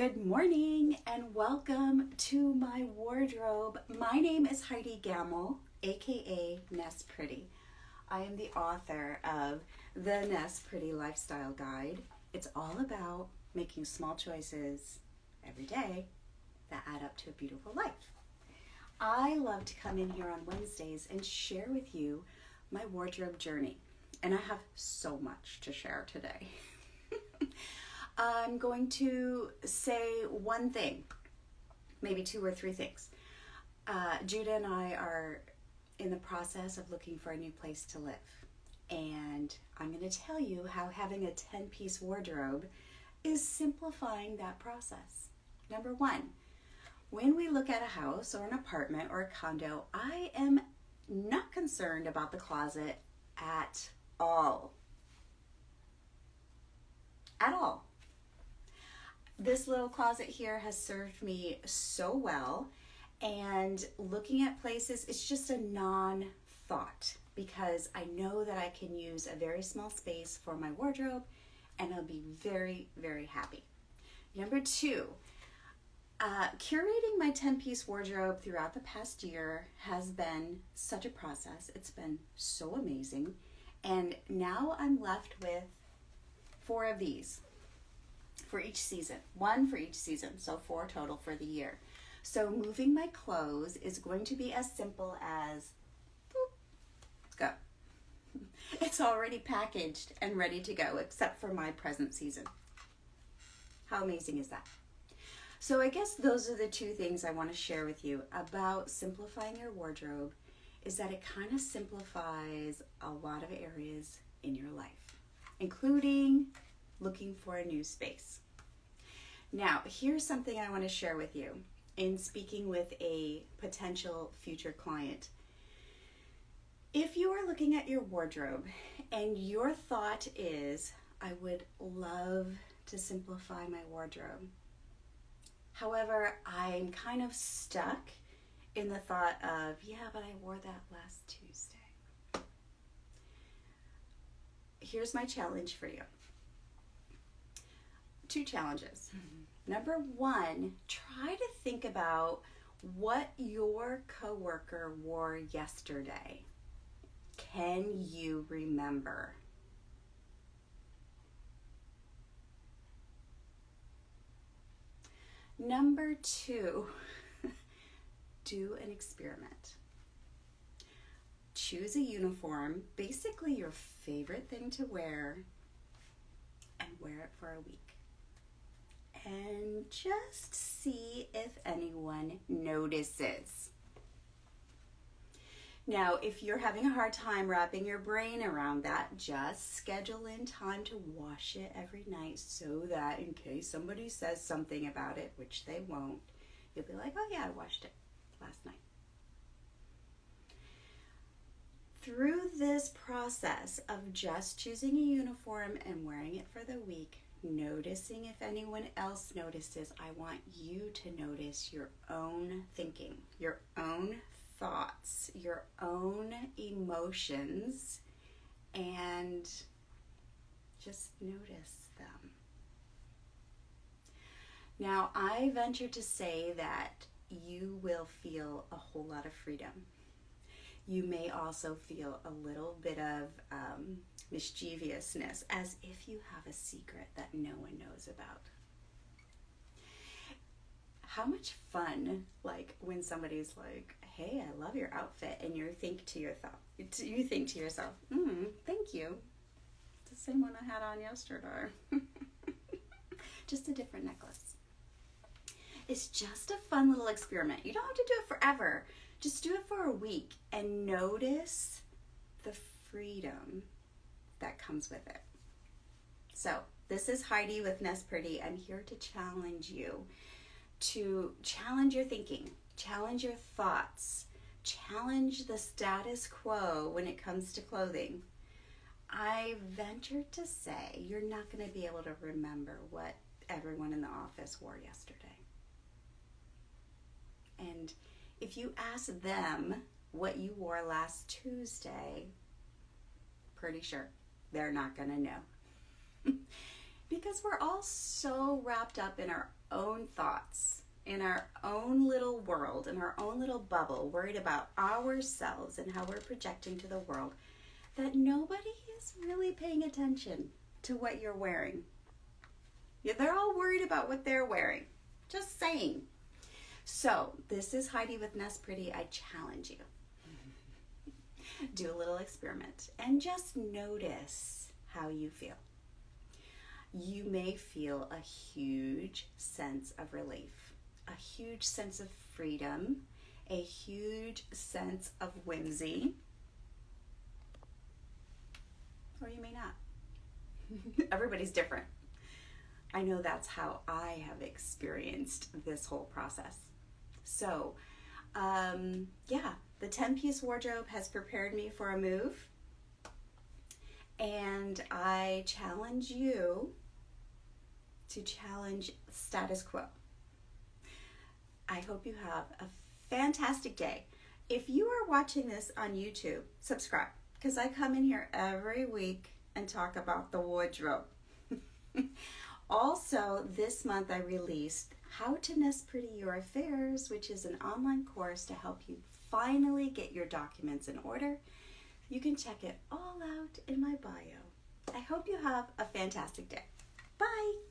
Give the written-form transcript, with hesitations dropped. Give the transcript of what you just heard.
Good morning and welcome to my wardrobe. My name is Heidi Gammill, aka Nest Pretty. I am the author of the Nest Pretty Lifestyle Guide. It's all about making small choices every day that add up to a beautiful life. I love to come in here on Wednesdays and share with you my wardrobe journey, and I have so much to share today. I'm going to say one thing, maybe two or three things. Judah and I are in the process of looking for a new place to live. And I'm going to tell you how having a 10-piece wardrobe is simplifying that process. Number one, when we look at a house or an apartment or a condo, I am not concerned about the closet at all. At all. This little closet here has served me so well, and looking at places, it's just a non-thought because I know that I can use a very small space for my wardrobe and I'll be very, very happy. Number two, curating my 10-piece wardrobe throughout the past year has been such a process. It's been so amazing, and now I'm left with 4 of these. For each season, 1 for each season, so 4 total for the year. So moving my clothes is going to be as simple as, boop, let's go. It's already packaged and ready to go, except for my present season. How amazing is that? So I guess those are the 2 things I want to share with you about simplifying your wardrobe, is that it kind of simplifies a lot of areas in your life, including looking for a new space. Now, here's something I want to share with you in speaking with a potential future client. If you are looking at your wardrobe and your thought is, I would love to simplify my wardrobe. However, I'm kind of stuck in the thought of, yeah, but I wore that last Tuesday. Here's my challenge for you. 2 challenges. Number 1, try to think about what your coworker wore yesterday. Can you remember? Number 2, do an experiment. Choose a uniform, basically your favorite thing to wear, and wear it for a week. And just see if anyone notices. Now, if you're having a hard time wrapping your brain around that, just schedule in time to wash it every night so that in case somebody says something about it, which they won't, you'll be like, oh yeah, I washed it last night. Through this process of just choosing a uniform and wearing it for the week, noticing if anyone else notices, I want you to notice your own thinking, your own thoughts, your own emotions, and just notice them. Now, I venture to say that you will feel a whole lot of freedom. You may also feel a little bit of mischievousness, as if you have a secret that no one knows about. How much fun, like when somebody's like, hey, I love your outfit, and you think to yourself, thank you. It's the same one I had on yesterday. Just a different necklace. It's just a fun little experiment. You don't have to do it forever. Just do it for a week and notice the freedom that comes with it. So this is Heidi with Nest Pretty. I'm here to challenge you, to challenge your thinking, challenge your thoughts, challenge the status quo when it comes to clothing. I venture to say you're not going to be able to remember what everyone in the office wore yesterday. And if you ask them what you wore last Tuesday, pretty sure they're not going to know. Because we're all so wrapped up in our own thoughts, in our own little world, in our own little bubble, worried about ourselves and how we're projecting to the world, that nobody is really paying attention to what you're wearing. Yeah, they're all worried about what they're wearing. Just saying. So, this is Heidi with Nest Pretty. I challenge you. Do a little experiment and just notice how you feel. You may feel a huge sense of relief, a huge sense of freedom, a huge sense of whimsy, or you may not. Everybody's different. I know that's how I have experienced this whole process. So, yeah, the 10-piece wardrobe has prepared me for a move, and I challenge you to challenge status quo. I hope you have a fantastic day. If you are watching this on YouTube, subscribe, because I come in here every week and talk about the wardrobe. Also, this month I released How to Nest Pretty Your Affairs, which is an online course to help you finally get your documents in order. You can check it all out in my bio. I hope you have a fantastic day. Bye.